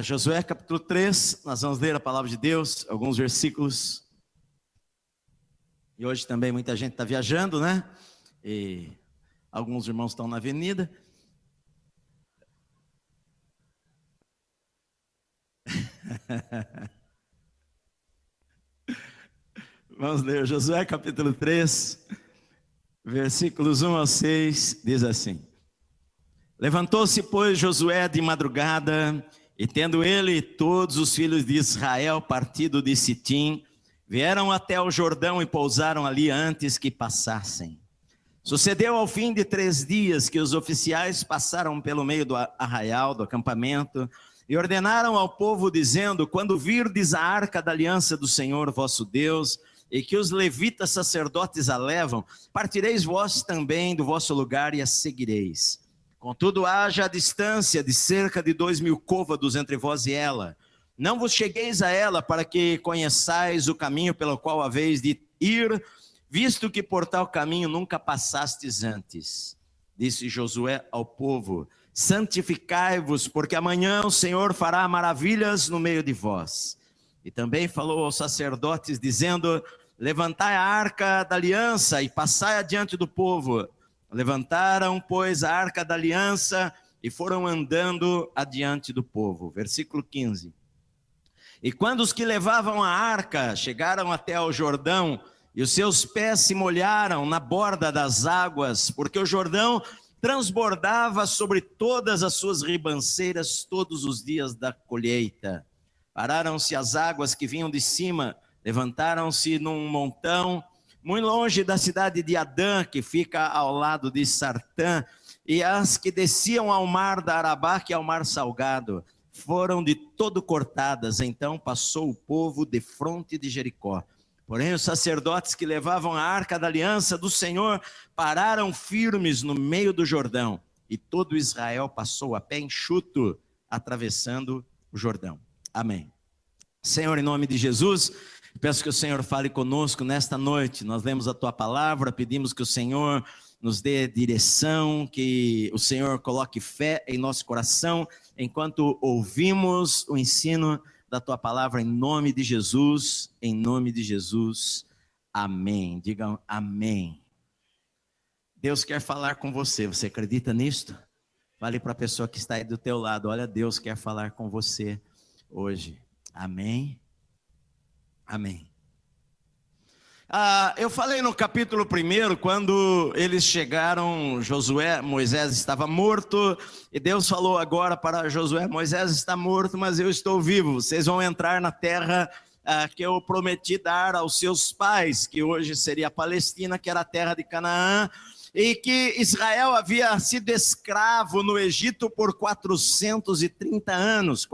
Josué capítulo 3, nós vamos ler a palavra de Deus, alguns versículos. E hoje também muita gente está viajando, né? E alguns irmãos estão na avenida. Vamos ler Josué capítulo 3, versículos 1 ao 6, diz assim: Levantou-se, pois, Josué de madrugada, e tendo ele e todos os filhos de Israel partido de Sitim, vieram até o Jordão e pousaram ali antes que passassem. Sucedeu ao fim de 3 dias que os oficiais passaram pelo meio do arraial, do acampamento, e ordenaram ao povo, dizendo: quando virdes a arca da aliança do Senhor vosso Deus, e que os levitas sacerdotes a levam, partireis vós também do vosso lugar e a seguireis. Contudo, haja a distância de cerca de 2.000 côvados entre vós e ela. Não vos chegueis a ela, para que conheçais o caminho pelo qual haveis de ir, visto que por tal caminho nunca passastes antes. Disse Josué ao povo: santificai-vos, porque amanhã o Senhor fará maravilhas no meio de vós. E também falou aos sacerdotes, dizendo: levantai a arca da aliança e passai adiante do povo. Levantaram, pois, a arca da aliança e foram andando adiante do povo. Versículo 15. E quando os que levavam a arca chegaram até ao Jordão, e os seus pés se molharam na borda das águas, porque o Jordão transbordava sobre todas as suas ribanceiras todos os dias da colheita. Pararam-se as águas que vinham de cima, levantaram-se num montão, muito longe da cidade de Adã, que fica ao lado de Sartã, e as que desciam ao mar da Arabá, que é o mar salgado, foram de todo cortadas. Então passou o povo defronte de Jericó. Porém os sacerdotes que levavam a arca da aliança do Senhor pararam firmes no meio do Jordão, e todo Israel passou a pé enxuto, atravessando o Jordão. Amém. Senhor, em nome de Jesus, peço que o Senhor fale conosco nesta noite. Nós lemos a Tua palavra, pedimos que o Senhor nos dê direção, que o Senhor coloque fé em nosso coração, enquanto ouvimos o ensino da Tua palavra, em nome de Jesus, amém. Digam amém. Deus quer falar com você, você acredita nisto? Fale para a pessoa que está aí do teu lado: olha, Deus quer falar com você hoje, amém? Amém. Eu falei no capítulo 1, quando eles chegaram, Moisés estava morto, e Deus falou agora para Josué: Moisés está morto, mas eu estou vivo, vocês vão entrar na terra que eu prometi dar aos seus pais, que hoje seria a Palestina, que era a terra de Canaã, e que Israel havia sido escravo no Egito por 430 anos,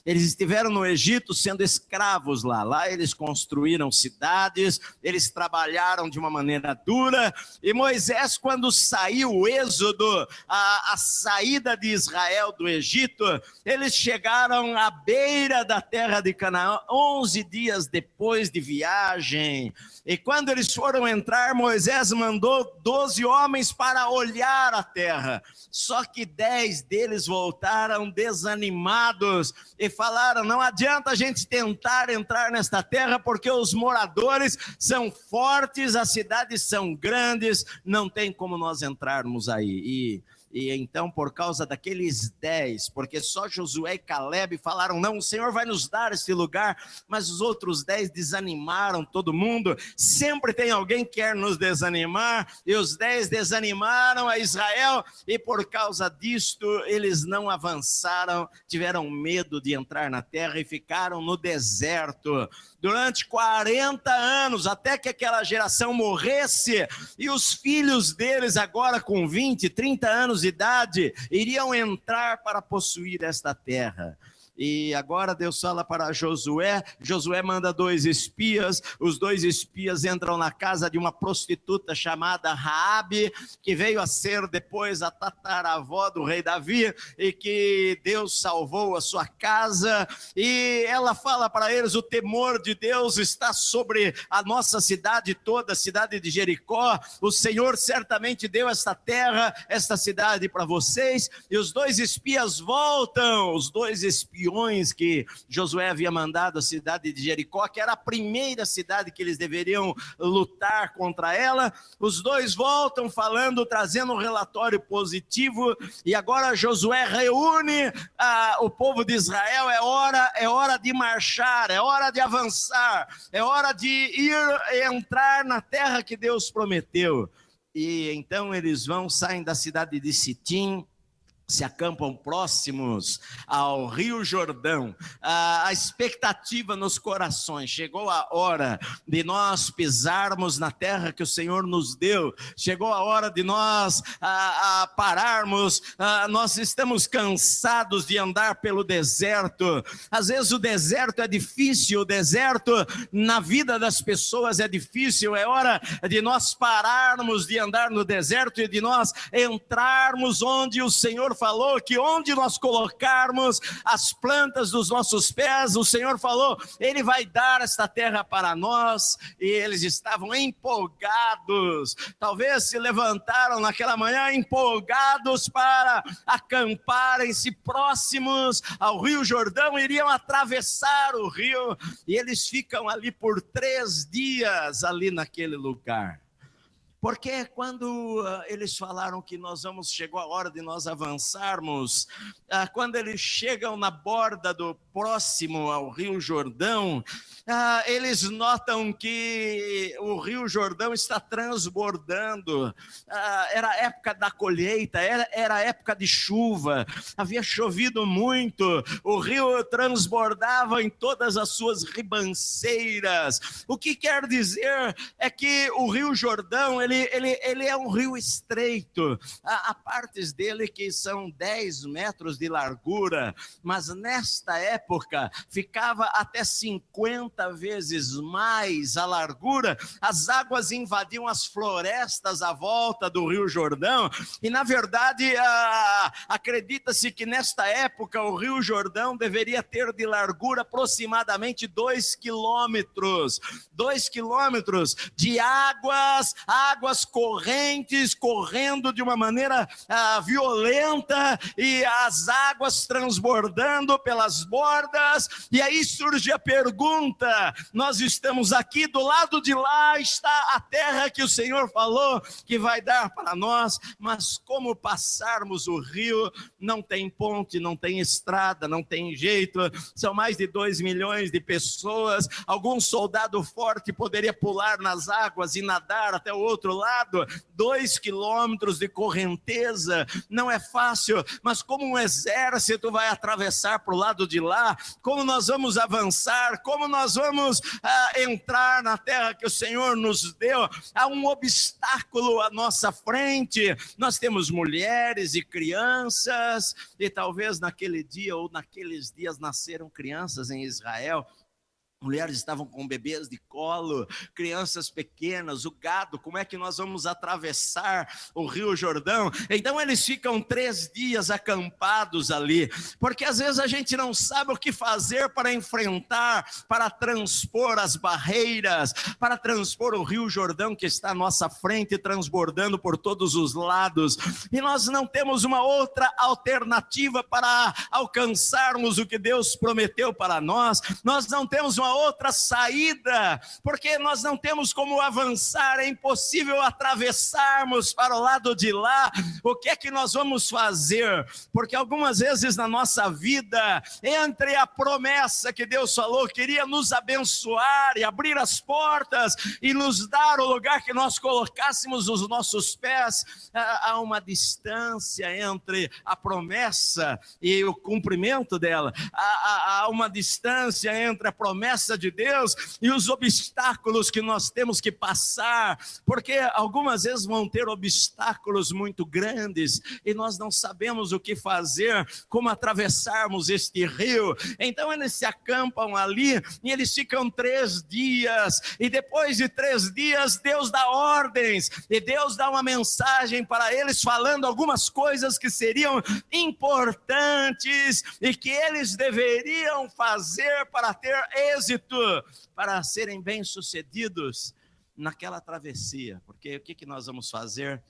eles estiveram no Egito sendo escravos lá. Lá eles construíram cidades, eles trabalharam de uma maneira dura. E Moisés, quando saiu o êxodo, a saída de Israel do Egito, eles chegaram à beira da terra de Canaã, 11 dias depois de viagem. E quando eles foram entrar, Moisés mandou 12 homens para olhar a terra. Só que 10 deles voltaram desanimados e falaram: não adianta a gente tentar entrar nesta terra, porque os moradores são fortes, as cidades são grandes, não tem como nós entrarmos aí. E então, por causa daqueles 10, porque só Josué e Caleb falaram: não, o Senhor vai nos dar esse lugar, mas os outros 10 desanimaram todo mundo. Sempre tem alguém que quer nos desanimar, e os 10 desanimaram a Israel, e por causa disto eles não avançaram, tiveram medo de entrar na terra e ficaram no deserto durante 40 anos, até que aquela geração morresse, e os filhos deles, agora com 20, 30 anos de idade, iriam entrar para possuir esta terra. E agora Deus fala para Josué, Josué manda 2 espias, os 2 espias entram na casa de uma prostituta chamada Raabe, que veio a ser depois a tataravó do rei Davi, e que Deus salvou a sua casa, e ela fala para eles: o temor de Deus está sobre a nossa cidade toda, a cidade de Jericó, o Senhor certamente deu esta terra, esta cidade para vocês. E os 2 espias voltam, os 2 espiões que Josué havia mandado à cidade de Jericó, que era a primeira cidade que eles deveriam lutar contra ela. Os 2 voltam falando, trazendo um relatório positivo, e agora Josué reúne o povo de Israel. É hora de marchar, é hora de avançar, é hora de entrar na terra que Deus prometeu. E então eles saem da cidade de Sitim, se acampam próximos ao Rio Jordão. A expectativa nos corações: chegou a hora de nós pisarmos na terra que o Senhor nos deu, chegou a hora de nós pararmos. Nós estamos cansados de andar pelo deserto. Às vezes o deserto é difícil, o deserto na vida das pessoas é difícil. É hora de nós pararmos de andar no deserto e de nós entrarmos onde o Senhor falou que onde nós colocarmos as plantas dos nossos pés, o Senhor falou, Ele vai dar esta terra para nós. E eles estavam empolgados, talvez se levantaram naquela manhã empolgados para acamparem-se próximos ao Rio Jordão, iriam atravessar o rio, e eles ficam ali por 3 dias, ali naquele lugar. Porque quando eles falaram que chegou a hora de nós avançarmos, quando eles chegam na borda próximo ao Rio Jordão, eles notam que o Rio Jordão está transbordando. Era a época da colheita, era a época de chuva, havia chovido muito, o rio transbordava em todas as suas ribanceiras. O que quer dizer é que o Rio Jordão, ele é um rio estreito. Há partes dele que são 10 metros de largura, mas nesta época ficava até 50 vezes mais a largura. As águas invadiam as florestas à volta do Rio Jordão, e na verdade acredita-se que nesta época o Rio Jordão deveria ter de largura aproximadamente 2 quilômetros. 2 quilômetros de águas correntes, correndo de uma maneira violenta, e as águas transbordando pelas bordas. E aí surge a pergunta: nós estamos aqui, do lado de lá está a terra que o Senhor falou que vai dar para nós, mas como passarmos o rio? Não tem ponte, não tem estrada, não tem jeito. São mais de 2 milhões de pessoas. Algum soldado forte poderia pular nas águas e nadar até o outro lado. 2 quilômetros de correnteza, não é fácil. Mas como um exército vai atravessar para o lado de lá? Como nós vamos avançar? Como nós vamos entrar na terra que o Senhor nos deu? Há um obstáculo à nossa frente. Nós temos mulheres e crianças, e talvez naquele dia ou naqueles dias nasceram crianças em Israel. Mulheres estavam com bebês de colo, crianças pequenas, o gado. Como é que nós vamos atravessar o Rio Jordão? Então eles ficam 3 dias acampados ali, porque às vezes a gente não sabe o que fazer para enfrentar, para transpor as barreiras, para transpor o Rio Jordão que está à nossa frente, transbordando por todos os lados, e nós não temos uma outra alternativa para alcançarmos o que Deus prometeu para nós. Nós não temos uma outra saída, porque nós não temos como avançar, é impossível atravessarmos para o lado de lá. O que é que nós vamos fazer? Porque algumas vezes na nossa vida, entre a promessa que Deus falou, queria nos abençoar e abrir as portas e nos dar o lugar que nós colocássemos os nossos pés, há uma distância entre a promessa e o cumprimento dela. Há uma distância entre a promessa promessa de Deus e os obstáculos que nós temos que passar, porque algumas vezes vão ter obstáculos muito grandes e nós não sabemos o que fazer, como atravessarmos este rio. Então eles se acampam ali e eles ficam 3 dias, e depois de 3 dias Deus dá ordens, e Deus dá uma mensagem para eles, falando algumas coisas que seriam importantes e que eles deveriam fazer para ter êxito, para serem bem-sucedidos naquela travessia. Porque o que nós vamos fazer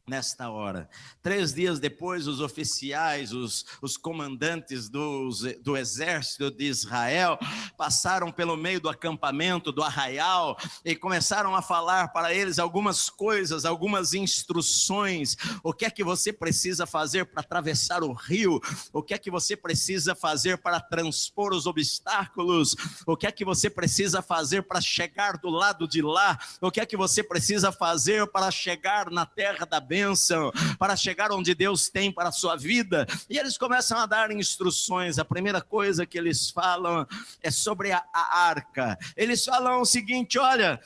nesta hora? 3 dias depois, os oficiais, os comandantes do exército de Israel passaram pelo meio do acampamento, do arraial, e começaram a falar para eles algumas coisas, algumas instruções. O que é que você precisa fazer para atravessar o rio? O que é que você precisa fazer para transpor os obstáculos? O que é que você precisa fazer para chegar do lado de lá? O que é que você precisa fazer para chegar na terra da bênção, para chegar onde Deus tem para a sua vida? E eles começam a dar instruções. A primeira coisa que eles falam é sobre a arca. Eles falam o seguinte: olha,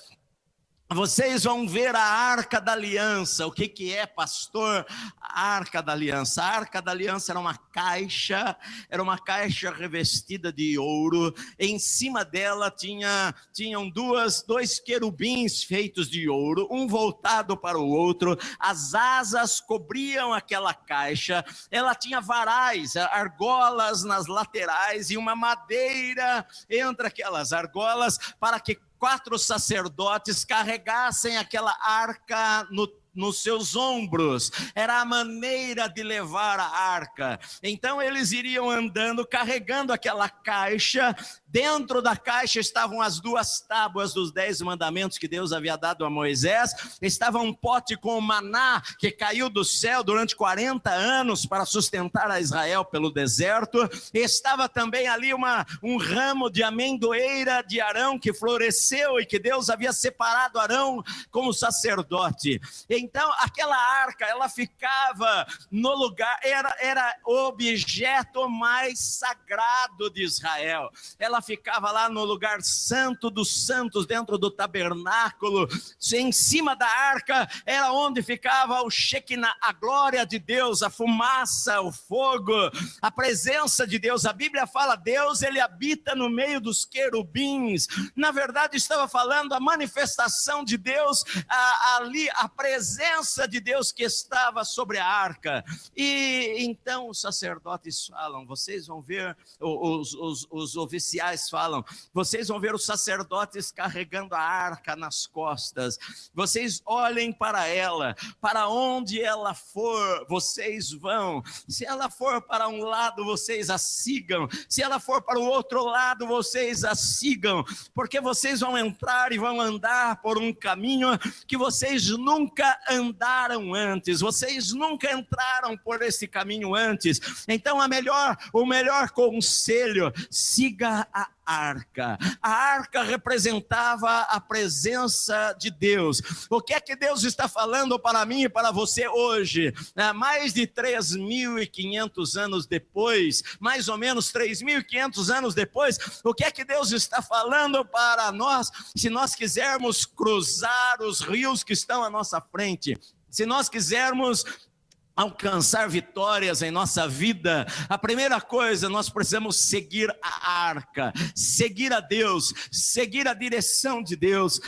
vocês vão ver a Arca da Aliança. O que é, pastor? A Arca da Aliança. A Arca da Aliança era uma caixa revestida de ouro. Em cima dela tinham dois querubins feitos de ouro, um voltado para o outro. As asas cobriam aquela caixa. Ela tinha varais, argolas nas laterais e uma madeira entre aquelas argolas, para que 4 sacerdotes carregassem aquela arca nos seus ombros. Era a maneira de levar a arca. Então eles iriam andando, carregando aquela caixa. Dentro da caixa estavam as 2 tábuas dos 10 mandamentos que Deus havia dado a Moisés. Estava um pote com maná que caiu do céu durante 40 anos para sustentar a Israel pelo deserto. Estava também ali um ramo de amendoeira de Arão que floresceu e que Deus havia separado Arão como sacerdote. Então aquela arca, ela ficava no lugar, era o objeto mais sagrado de Israel. Ela ficava lá no lugar santo dos santos, dentro do tabernáculo. Em cima da arca era onde ficava o Shekinah, a glória de Deus, a fumaça, o fogo, a presença de Deus. A Bíblia fala, Deus, ele habita no meio dos querubins. Na verdade estava falando a manifestação de Deus ali, a presença de Deus que estava sobre a arca. E então os sacerdotes falam, vocês vão ver, os oficiais falam, vocês vão ver os sacerdotes carregando a arca nas costas. Vocês olhem para ela, para onde ela for, vocês vão. Se ela for para um lado, vocês a sigam. Se ela for para o outro lado, vocês a sigam, porque vocês vão entrar e vão andar por um caminho que vocês nunca andaram antes. Vocês nunca entraram por esse caminho antes. Então o melhor conselho: siga a arca. A arca representava a presença de Deus. O que é que Deus está falando para mim e para você hoje? Mais de 3.500 anos depois, mais ou menos 3.500 anos depois, o que é que Deus está falando para nós? Se nós quisermos cruzar os rios que estão à nossa frente, se nós quisermos alcançar vitórias em nossa vida, a primeira coisa, nós precisamos seguir a arca, seguir a Deus, seguir a direção de Deus,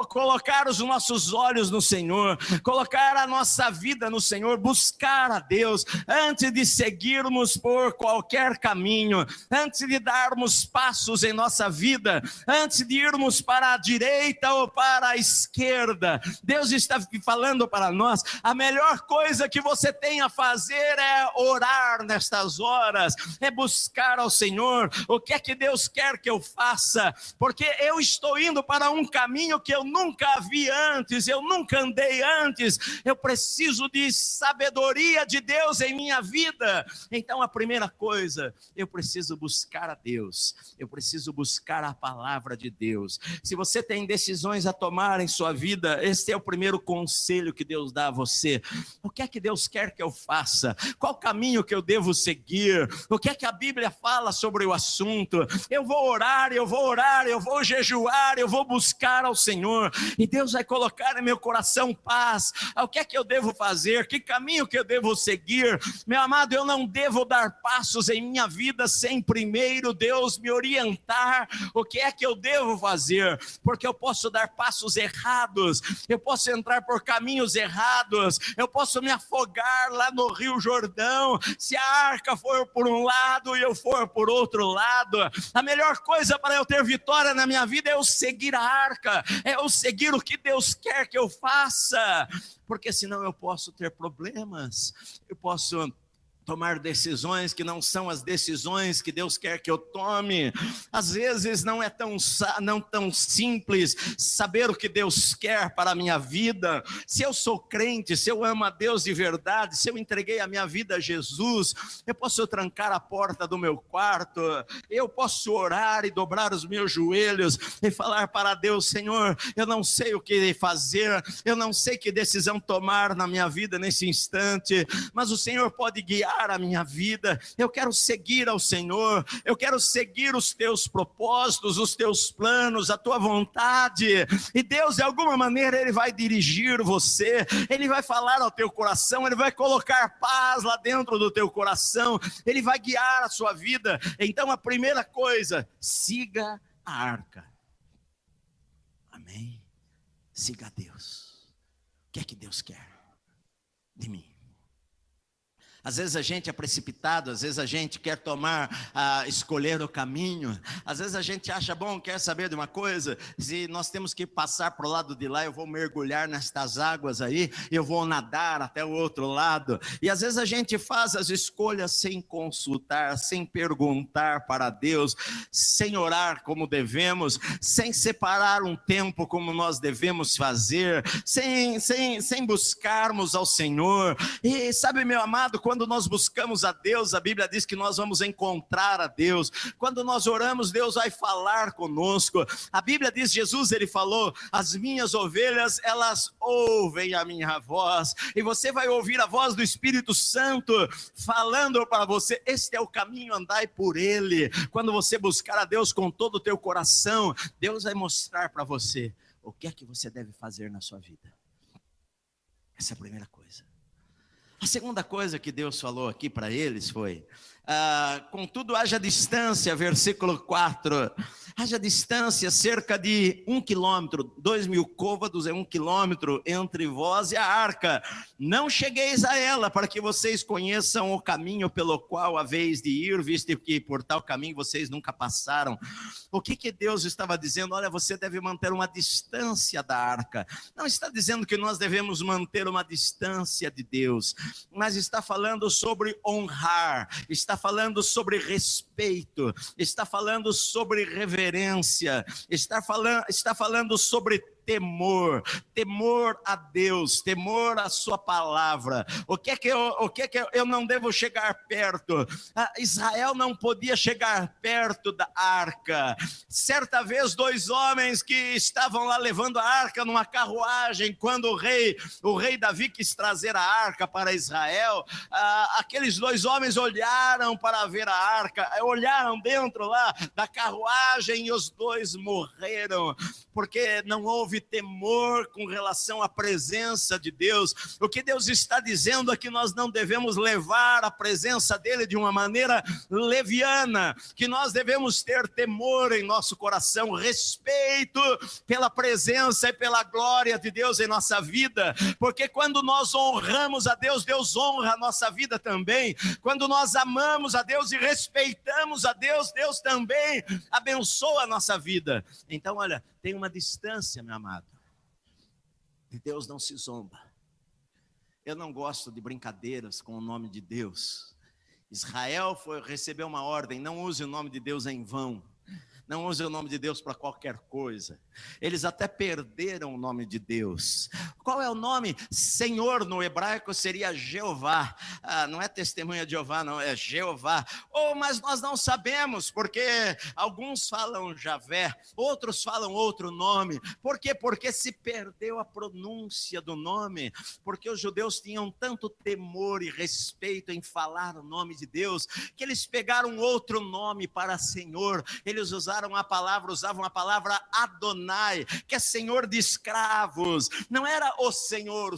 colocar os nossos olhos no Senhor, colocar a nossa vida no Senhor, buscar a Deus, antes de seguirmos por qualquer caminho, antes de darmos passos em nossa vida, antes de irmos para a direita ou para a esquerda. Deus está falando para nós, a melhor coisa que você tem a fazer é orar nestas horas, é buscar ao Senhor. O que é que Deus quer que eu faça? Porque eu estou indo para um caminho que eu nunca vi antes, eu nunca andei antes. Eu preciso de sabedoria de Deus em minha vida. Então a primeira coisa, eu preciso buscar a Deus, eu preciso buscar a palavra de Deus. Se você tem decisões a tomar em sua vida, este é o primeiro conselho que Deus dá a você. O que é que Deus quer que eu faça? Qual caminho que eu devo seguir? O que é que a Bíblia fala sobre o assunto? Eu vou orar, eu vou jejuar, eu vou buscar ao Senhor, e Deus vai colocar em meu coração paz. O que é que eu devo fazer? Que caminho que eu devo seguir? Meu amado, eu não devo dar passos em minha vida sem primeiro Deus me orientar o que é que eu devo fazer, porque eu posso dar passos errados, eu posso entrar por caminhos errados, eu posso me afogar lá no Rio Jordão, se a arca for por um lado e eu for por outro lado. A melhor coisa para eu ter vitória na minha vida é eu seguir a arca, é eu seguir o que Deus quer que eu faça, porque senão eu posso ter problemas, eu posso tomar decisões que não são as decisões que Deus quer que eu tome. Às vezes não é não tão simples saber o que Deus quer para a minha vida. Se eu sou crente, se eu amo a Deus de verdade, se eu entreguei a minha vida a Jesus, eu posso trancar a porta do meu quarto, eu posso orar e dobrar os meus joelhos e falar para Deus: Senhor, eu não sei o que fazer, eu não sei que decisão tomar na minha vida nesse instante, mas o Senhor pode guiar a minha vida. Eu quero seguir ao Senhor, eu quero seguir os teus propósitos, os teus planos, a tua vontade, e Deus, de alguma maneira, Ele vai dirigir você, Ele vai falar ao teu coração, Ele vai colocar paz lá dentro do teu coração, Ele vai guiar a sua vida. Então a primeira coisa, siga a arca. Amém? Siga a Deus. O que é que Deus quer de mim? Às vezes a gente é precipitado, às vezes a gente quer escolher o caminho, às vezes a gente acha, bom, quer saber de uma coisa? Se nós temos que passar para o lado de lá, eu vou mergulhar nestas águas aí, eu vou nadar até o outro lado. E às vezes a gente faz as escolhas sem consultar, sem perguntar para Deus, sem orar como devemos, sem separar um tempo como nós devemos fazer, sem buscarmos ao Senhor. E sabe, meu amado, quando nós buscamos a Deus, a Bíblia diz que nós vamos encontrar a Deus. Quando nós oramos, Deus vai falar conosco. A Bíblia diz, Jesus, Ele falou: as minhas ovelhas, elas ouvem a minha voz. E você vai ouvir a voz do Espírito Santo falando para você: este é o caminho, andai por ele. Quando você buscar a Deus com todo o teu coração, Deus vai mostrar para você o que é que você deve fazer na sua vida. Essa é a primeira coisa. A segunda coisa que Deus falou aqui para eles foi: contudo haja distância, versículo 4, haja distância cerca de 1 quilômetro, 2.000 côvados é 1 quilômetro entre vós e a arca, não chegueis a ela, para que vocês conheçam o caminho pelo qual haveis de ir, visto que por tal caminho vocês nunca passaram. O que Deus estava dizendo? Olha, você deve manter uma distância da arca. Não está dizendo que nós devemos manter uma distância de Deus, mas está falando sobre honrar, está falando sobre respeito, está falando sobre reverência, está falando sobre temor a Deus, temor à sua palavra. O que é que eu não devo chegar perto? Israel não podia chegar perto da arca. Certa vez 2 homens que estavam lá levando a arca numa carruagem, quando o rei Davi quis trazer a arca para Israel, aqueles 2 homens olharam para ver a arca, olharam dentro lá da carruagem e os 2 morreram, porque não houve temor com relação à presença de Deus. O que Deus está dizendo é que nós não devemos levar a presença dele de uma maneira leviana, que nós devemos ter temor em nosso coração, respeito pela presença e pela glória de Deus em nossa vida, porque quando nós honramos a Deus, Deus honra a nossa vida também. Quando nós amamos a Deus e respeitamos a Deus, Deus também abençoa a nossa vida. Então, olha, tem uma distância, meu amado. De Deus não se zomba. Eu não gosto de brincadeiras com o nome de Deus. Israel recebeu uma ordem: não use o nome de Deus em vão. não use o nome de Deus para qualquer coisa. Eles até perderam o nome de Deus. Qual é o nome? Senhor no hebraico seria Jeová. Não é testemunha de Jeová, não, é Jeová. Mas nós não sabemos, porque alguns falam Javé, outros falam outro nome. Por quê? Porque se perdeu a pronúncia do nome, porque os judeus tinham tanto temor e respeito em falar o nome de Deus, que eles pegaram outro nome para Senhor. Eles usavam a palavra Adonai, que é Senhor de escravos. Não era o Senhor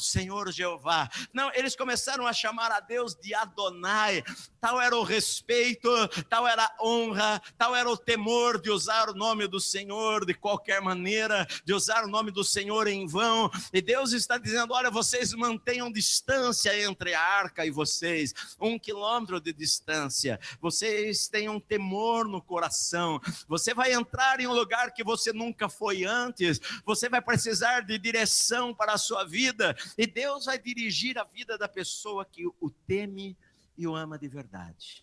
Jeová. Não, eles começaram a chamar a Deus de Adonai. Tal era o respeito, tal era a honra, tal era o temor de usar o nome do Senhor de qualquer maneira, de usar o nome do Senhor em vão. E Deus está dizendo: olha, vocês mantenham distância entre a arca e vocês, 1 quilômetro de distância. Vocês tenham temor no coração. Você vai entrar em um lugar que você nunca foi antes. Você vai precisar de direção para a sua vida, e Deus vai dirigir a vida da pessoa que o teme e o ama de verdade.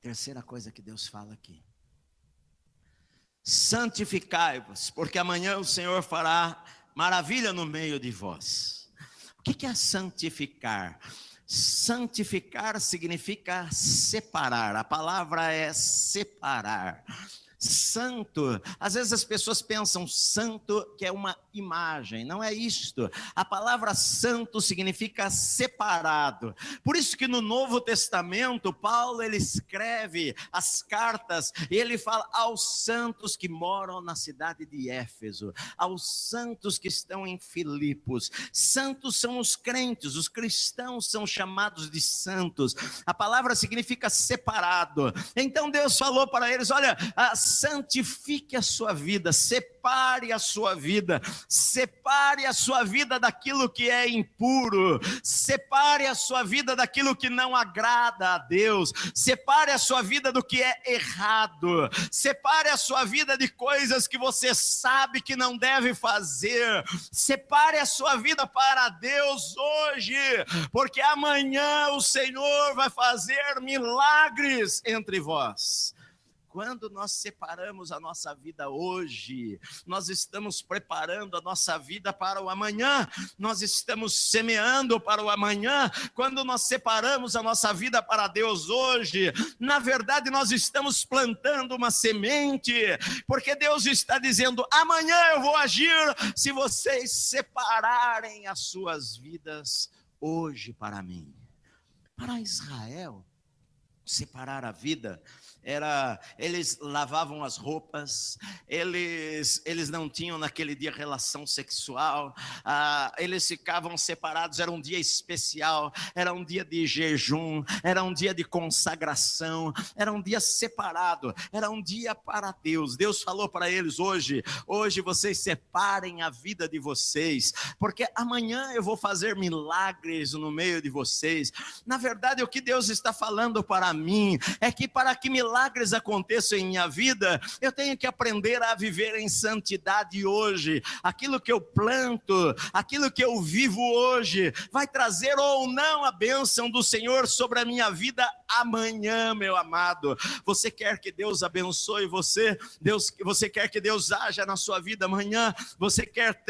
Terceira coisa que Deus fala aqui: santificai-vos, porque amanhã o Senhor fará maravilha no meio de vós. O que é santificar? Santificar significa separar. A palavra é separar. Santo, às vezes as pessoas pensam santo que é uma imagem, não é isto. A palavra santo significa separado. Por isso que no Novo Testamento, Paulo ele escreve as cartas, e ele fala aos santos que moram na cidade de Éfeso, aos santos que estão em Filipos. Santos são os crentes, os cristãos são chamados de santos. A palavra significa separado. Então Deus falou para eles: olha, santifique a sua vida, separe a sua vida daquilo que é impuro, separe a sua vida daquilo que não agrada a Deus, separe a sua vida do que é errado, separe a sua vida de coisas que você sabe que não deve fazer, separe a sua vida para Deus hoje, porque amanhã o Senhor vai fazer milagres entre vós. Quando nós separamos a nossa vida hoje, nós estamos preparando a nossa vida para o amanhã, nós estamos semeando para o amanhã. Quando nós separamos a nossa vida para Deus hoje, na verdade nós estamos plantando uma semente, porque Deus está dizendo: amanhã eu vou agir se vocês separarem as suas vidas hoje para mim. Para Israel, separar a vida eles lavavam as roupas, eles não tinham naquele dia relação sexual, eles ficavam separados. Era um dia especial, era um dia de jejum, era um dia de consagração, era um dia separado, era um dia para Deus. Deus falou para eles: hoje vocês separem a vida de vocês, porque amanhã eu vou fazer milagres no meio de vocês. Na verdade, o que Deus está falando para mim é que para que milagres aconteçam em minha vida, eu tenho que aprender a viver em santidade hoje. Aquilo que eu planto, aquilo que eu vivo hoje, vai trazer ou não a bênção do Senhor sobre a minha vida amanhã, meu amado. Você quer que Deus abençoe você? Você quer que Deus haja na sua vida amanhã? Você quer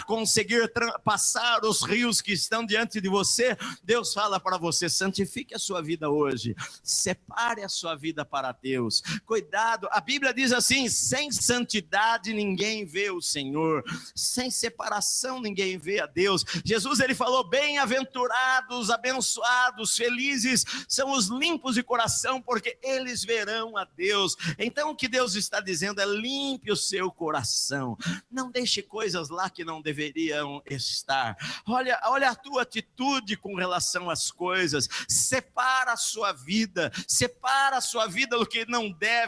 conseguir passar os rios que estão diante de você? Deus fala para você: santifique a sua vida hoje, separe a sua vida para Deus. Cuidado, a Bíblia diz assim: sem santidade ninguém vê o Senhor, sem separação ninguém vê a Deus. Jesus ele falou: bem-aventurados, abençoados, felizes são os limpos de coração, porque eles verão a Deus. Então o que Deus está dizendo é: limpe o seu coração, não deixe coisas lá que não deveriam estar. Olha a tua atitude com relação às coisas, separa a sua vida do que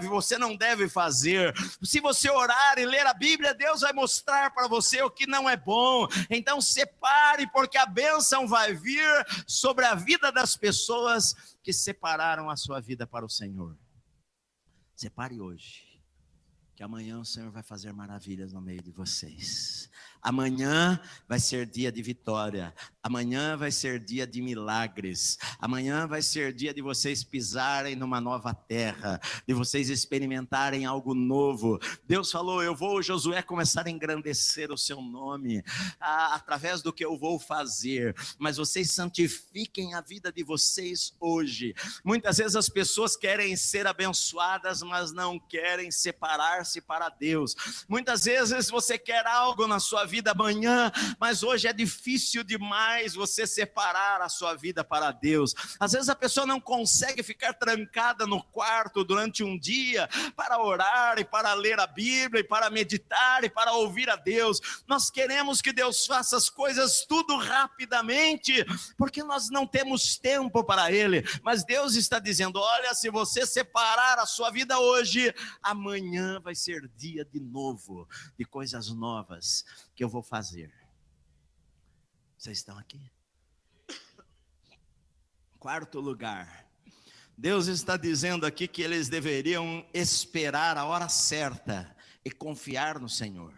você não deve fazer. Se você orar e ler a Bíblia, Deus vai mostrar para você o que não é bom. Então separe, porque a bênção vai vir sobre a vida das pessoas que separaram a sua vida para o Senhor. Separe hoje, que que amanhã o Senhor vai fazer maravilhas no meio de vocês. Amanhã vai ser dia de vitória, amanhã vai ser dia de milagres, amanhã vai ser dia de vocês pisarem numa nova terra, de vocês experimentarem algo novo. Deus falou: eu vou, Josué, começar a engrandecer o seu nome, através do que eu vou fazer, mas vocês santifiquem a vida de vocês hoje. Muitas vezes as pessoas querem ser abençoadas, mas não querem separar-se para Deus. Muitas vezes você quer algo na sua vida amanhã, mas hoje é difícil demais você separar a sua vida para Deus. Às vezes a pessoa não consegue ficar trancada no quarto durante um dia para orar e para ler a Bíblia e para meditar e para ouvir a Deus. Nós queremos que Deus faça as coisas tudo rapidamente, porque nós não temos tempo para Ele, mas Deus está dizendo: olha, se você separar a sua vida hoje, amanhã vai ser dia de novo, de coisas novas que eu vou fazer. Vocês estão aqui? Quarto lugar, Deus está dizendo aqui que eles deveriam esperar a hora certa e confiar no Senhor,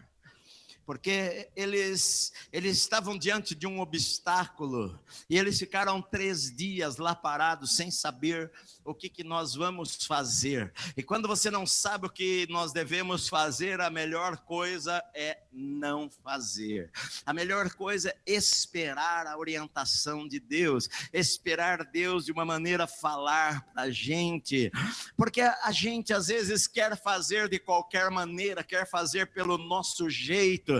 porque eles estavam diante de um obstáculo, e eles ficaram 3 dias lá parados, sem saber o que nós vamos fazer. E quando você não sabe o que nós devemos fazer, a melhor coisa é não fazer. A melhor coisa é esperar a orientação de Deus, esperar Deus de uma maneira falar para a gente, porque a gente às vezes quer fazer de qualquer maneira, quer fazer pelo nosso jeito,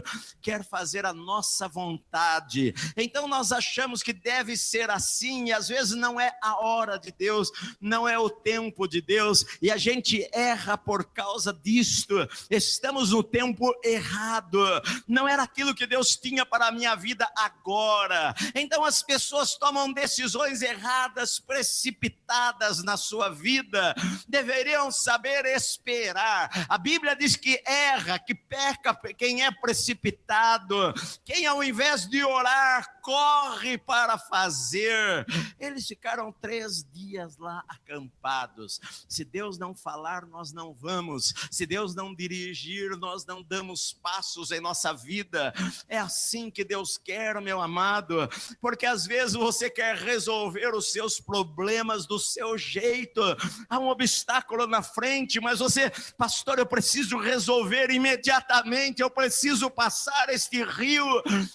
quer fazer a nossa vontade. Então nós achamos que deve ser assim, e às vezes não é a hora de Deus, não é o tempo de Deus, e a gente erra por causa disto. Estamos no tempo errado, não era aquilo que Deus tinha para a minha vida agora. Então as pessoas tomam decisões erradas, precipitadas na sua vida. Deveriam saber esperar. A Bíblia diz que erra, que peca quem é precipitado, quem ao invés de orar, corre para fazer. Eles ficaram 3 dias lá acampados. Se Deus não falar, nós não vamos. Se Deus não dirigir, nós não damos passos em nossa vida. É assim que Deus quer, meu amado, porque às vezes você quer resolver os seus problemas do seu jeito. Há um obstáculo na frente, mas você: pastor, eu preciso resolver imediatamente, eu preciso passar este rio.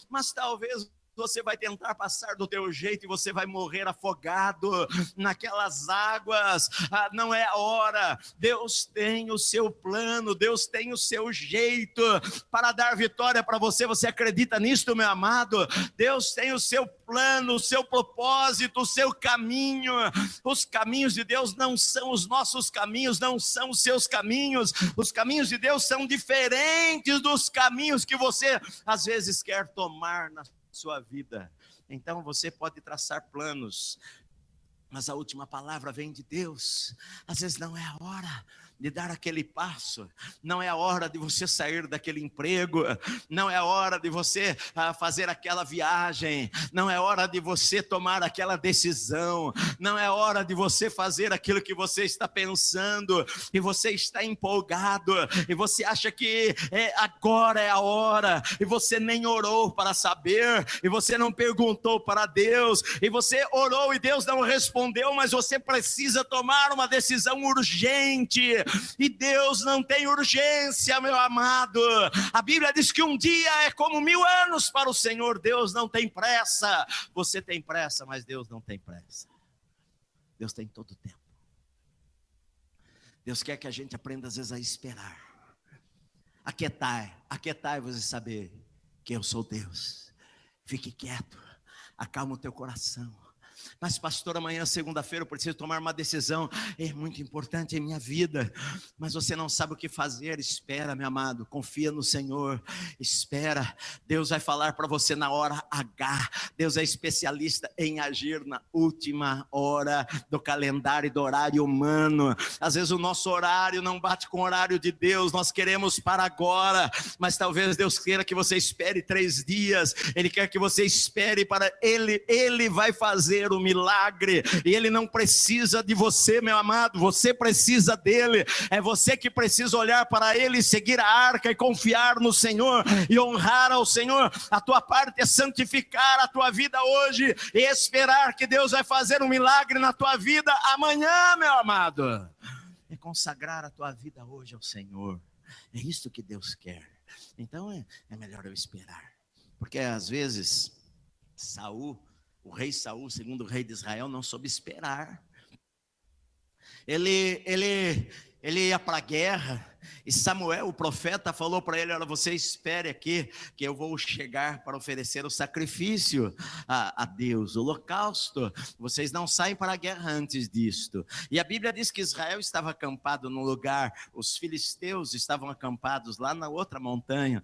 Mas talvez você vai tentar passar do teu jeito e você vai morrer afogado naquelas águas. Não é a hora. Deus tem o seu plano, Deus tem o seu jeito para dar vitória para você. Você acredita nisto, meu amado? Deus tem o seu plano, o seu propósito, o seu caminho. Os caminhos de Deus não são os nossos caminhos, não são os seus caminhos. Os caminhos de Deus são diferentes dos caminhos que você às vezes quer tomar na sua vida. Então você pode traçar planos, mas a última palavra vem de Deus. Às vezes não é a hora de dar aquele passo, não é a hora de você sair daquele emprego, não é a hora de você fazer aquela viagem, não é hora de você tomar aquela decisão, não é hora de você fazer aquilo que você está pensando, e você está empolgado, e você acha que agora é a hora, e você nem orou para saber, e você não perguntou para Deus, e você orou e Deus não respondeu, mas você precisa tomar uma decisão urgente. E Deus não tem urgência, meu amado. A Bíblia diz que um dia é como 1000 anos para o Senhor. Deus não tem pressa. Você tem pressa, mas Deus não tem pressa. Deus tem todo o tempo. Deus quer que a gente aprenda às vezes a esperar. Aquietai-vos e saber que eu sou Deus. Fique quieto, acalma o teu coração. Mas pastor, amanhã, segunda-feira, eu preciso tomar uma decisão, é muito importante em minha vida, mas você não sabe o que fazer. Espera, meu amado, confia no Senhor, espera. Deus vai falar para você na hora H. Deus é especialista em agir na última hora do calendário e do horário humano. Às vezes o nosso horário não bate com o horário de Deus, nós queremos para agora, mas talvez Deus queira que você espere 3 dias, Ele quer que você espere para Ele vai fazer fazer o milagre, e Ele não precisa de você, meu amado, você precisa dEle. É você que precisa olhar para Ele, seguir a arca e confiar no Senhor e honrar ao Senhor. A tua parte é santificar a tua vida hoje e esperar que Deus vai fazer um milagre na tua vida amanhã, meu amado. É consagrar a tua vida hoje ao Senhor. É isso que Deus quer. Então é melhor eu esperar. Porque às vezes Saul, o rei Saul, segundo o rei de Israel, não soube esperar. Ele ia para a guerra, e Samuel, o profeta, falou para ele: olha, você espere aqui, que eu vou chegar para oferecer o sacrifício a Deus, o holocausto. Vocês não saem para a guerra antes disto. E a Bíblia diz que Israel estava acampado num lugar, os filisteus estavam acampados lá na outra montanha.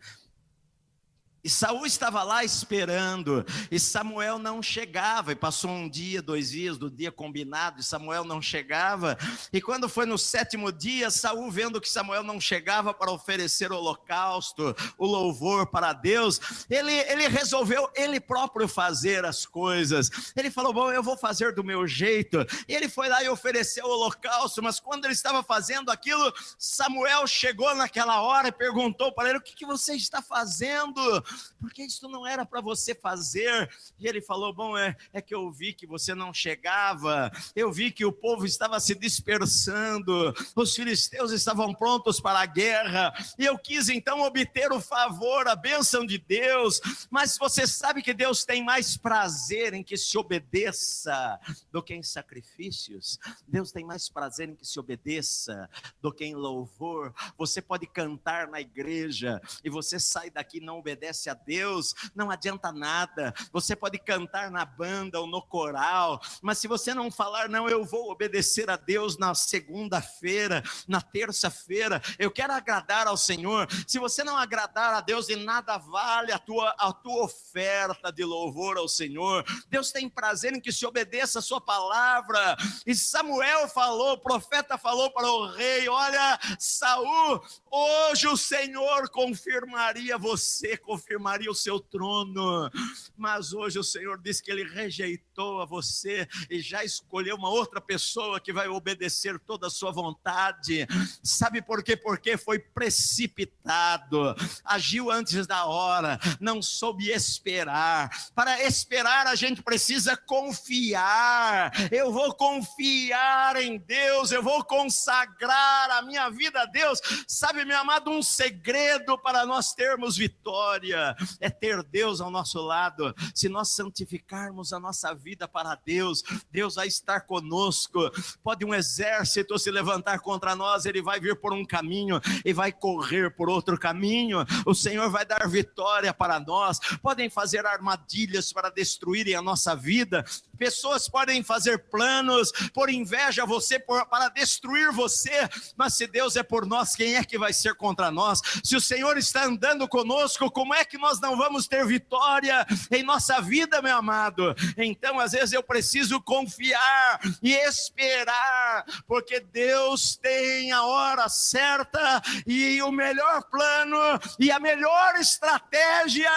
E Saul estava lá esperando, e Samuel não chegava, e passou um dia, 2 dias do dia combinado, e Samuel não chegava, e quando foi no 7º dia, Saul, vendo que Samuel não chegava para oferecer o holocausto, o louvor para Deus, ele resolveu ele próprio fazer as coisas. Ele falou: bom, eu vou fazer do meu jeito. E ele foi lá e ofereceu o holocausto, mas quando ele estava fazendo aquilo, Samuel chegou naquela hora e perguntou para ele: o que você está fazendo? Porque isso não era para você fazer. E ele falou: bom, é que eu vi que você não chegava, eu vi que o povo estava se dispersando, os filisteus estavam prontos para a guerra, e eu quis então obter o favor, a bênção de Deus. Mas você sabe que Deus tem mais prazer em que se obedeça do que em sacrifícios. Deus tem mais prazer em que se obedeça do que em louvor. Você pode cantar na igreja e você sai daqui e não obedece a Deus, não adianta nada. Você pode cantar na banda ou no coral, mas se você não falar: não, eu vou obedecer a Deus na segunda-feira, na terça-feira, eu quero agradar ao Senhor. Se você não agradar a Deus, de nada vale a tua oferta de louvor ao Senhor. Deus tem prazer em que se obedeça a sua palavra. E Samuel falou, o profeta falou para o rei: olha, Saul, hoje o Senhor confirmaria você, confirmaria o seu trono, mas hoje o Senhor diz que Ele rejeitou a você e já escolheu uma outra pessoa que vai obedecer toda a sua vontade. Sabe por quê? Porque foi precipitado, agiu antes da hora, não soube esperar. Para esperar a gente precisa confiar. Eu vou confiar em Deus, eu vou consagrar a minha vida a Deus. Sabe, meu amado, um segredo para nós termos vitória é ter Deus ao nosso lado. Se nós santificarmos a nossa vida para Deus, Deus vai estar conosco. Pode um exército se levantar contra nós, ele vai vir por um caminho e vai correr por outro caminho. O Senhor vai dar vitória para nós. Podem fazer armadilhas para destruírem a nossa vida. Pessoas podem fazer planos por inveja a você, para destruir você, mas se Deus é por nós, quem é que vai ser contra nós? Se o Senhor está andando conosco, como é que nós não vamos ter vitória em nossa vida, meu amado? Então, às vezes eu preciso confiar e esperar, porque Deus tem a hora certa e o melhor plano e a melhor estratégia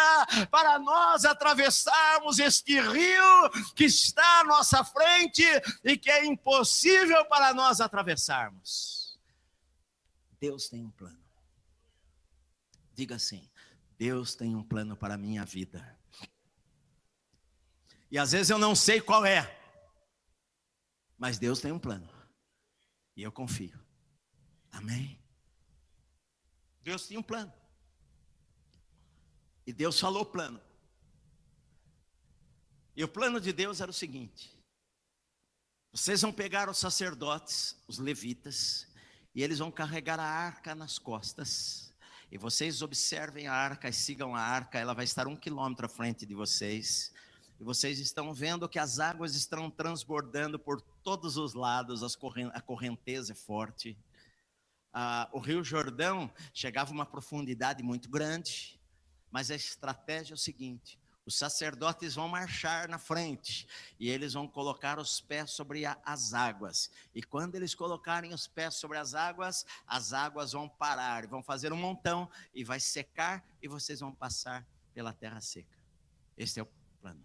para nós atravessarmos este rio que está à nossa frente e que é impossível para nós atravessarmos. Deus tem um plano. Diga assim: Deus tem um plano para a minha vida. E às vezes eu não sei qual é, mas Deus tem um plano. E eu confio. Amém? Deus tinha um plano. E Deus falou o plano. E o plano de Deus era o seguinte: vocês vão pegar os sacerdotes, os levitas, e eles vão carregar a arca nas costas. E vocês observem a arca e sigam a arca, ela vai estar 1 quilômetro à frente de vocês. E vocês estão vendo que as águas estão transbordando por todos os lados, a correnteza é forte. O Rio Jordão chegava a uma profundidade muito grande, mas a estratégia é o seguinte: os sacerdotes vão marchar na frente e eles vão colocar os pés sobre as águas. E quando eles colocarem os pés sobre as águas vão parar, vão fazer um montão e vai secar e vocês vão passar pela terra seca. Esse é o plano.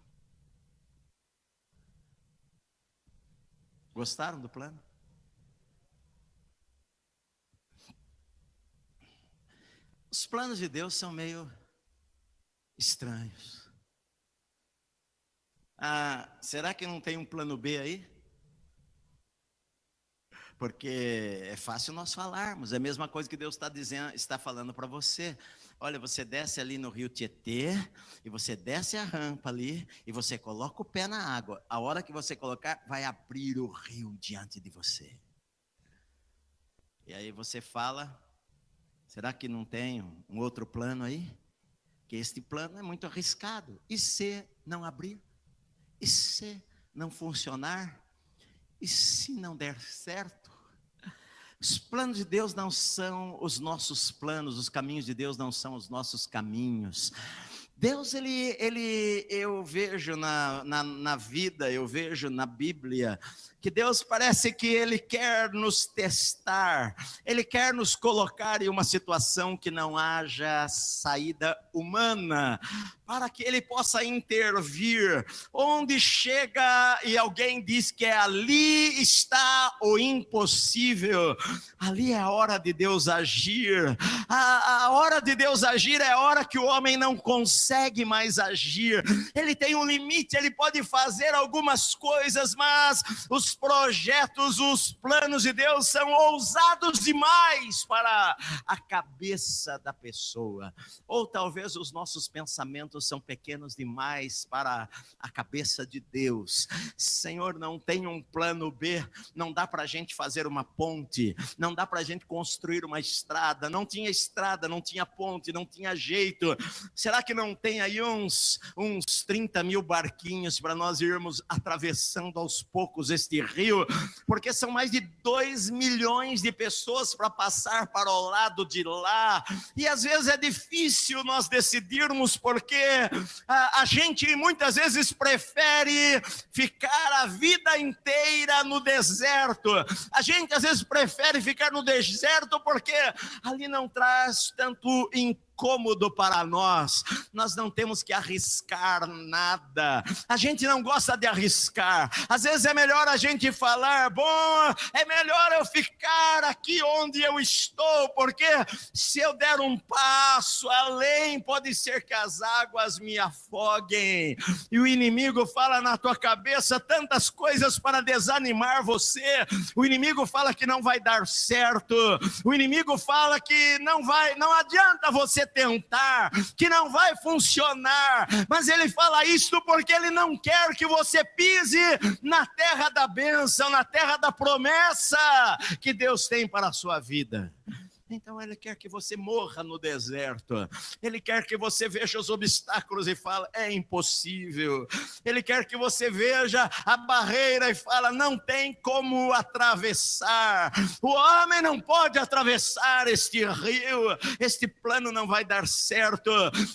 Gostaram do plano? Os planos de Deus são meio estranhos. Será que não tem um plano B aí? Porque é fácil nós falarmos, é a mesma coisa que Deus está falando para você. Olha, você desce ali no rio Tietê, e você desce a rampa ali, e você coloca o pé na água. A hora que você colocar, vai abrir o rio diante de você. E aí você fala, será que não tem um outro plano aí? Que este plano é muito arriscado. E se não abrir? E se não funcionar? E se não der certo? Os planos de Deus não são os nossos planos, os caminhos de Deus não são os nossos caminhos. Deus, eu vejo na vida, eu vejo na Bíblia, que Deus parece que Ele quer nos testar, Ele quer nos colocar em uma situação que não haja saída humana, para que Ele possa intervir, onde chega e alguém diz que ali está o impossível, ali é a hora de Deus agir, a hora de Deus agir é a hora que o homem não consegue mais agir, ele tem um limite, ele pode fazer algumas coisas, mas os projetos, os planos de Deus são ousados demais para a cabeça da pessoa, ou talvez os nossos pensamentos são pequenos demais para a cabeça de Deus. Senhor, não tem um plano B, não dá para a gente fazer uma ponte, não dá para a gente construir uma estrada, não tinha estrada, não tinha ponte, não tinha jeito. Será que não tem aí uns 30 mil barquinhos para nós irmos atravessando aos poucos este rio? Porque são mais de 2 milhões de pessoas para passar para o lado de lá, e às vezes é difícil nós decidirmos, porque a gente muitas vezes prefere ficar a vida inteira no deserto, a gente às vezes prefere ficar no deserto porque ali não traz tanto incômodo para nós não temos que arriscar nada, a gente não gosta de arriscar, às vezes é melhor a gente falar, bom, é melhor eu ficar aqui onde eu estou, porque se eu der um passo além, pode ser que as águas me afoguem, e o inimigo fala na tua cabeça tantas coisas para desanimar você, o inimigo fala que não vai dar certo, o inimigo fala que não adianta você tentar, que não vai funcionar, mas ele fala isso porque ele não quer que você pise na terra da bênção, na terra da promessa que Deus tem para a sua vida. Então ele quer que você morra no deserto, ele quer que você veja os obstáculos e fala, é impossível, ele quer que você veja a barreira e fala, não tem como atravessar, o homem não pode atravessar este rio, este plano não vai dar certo,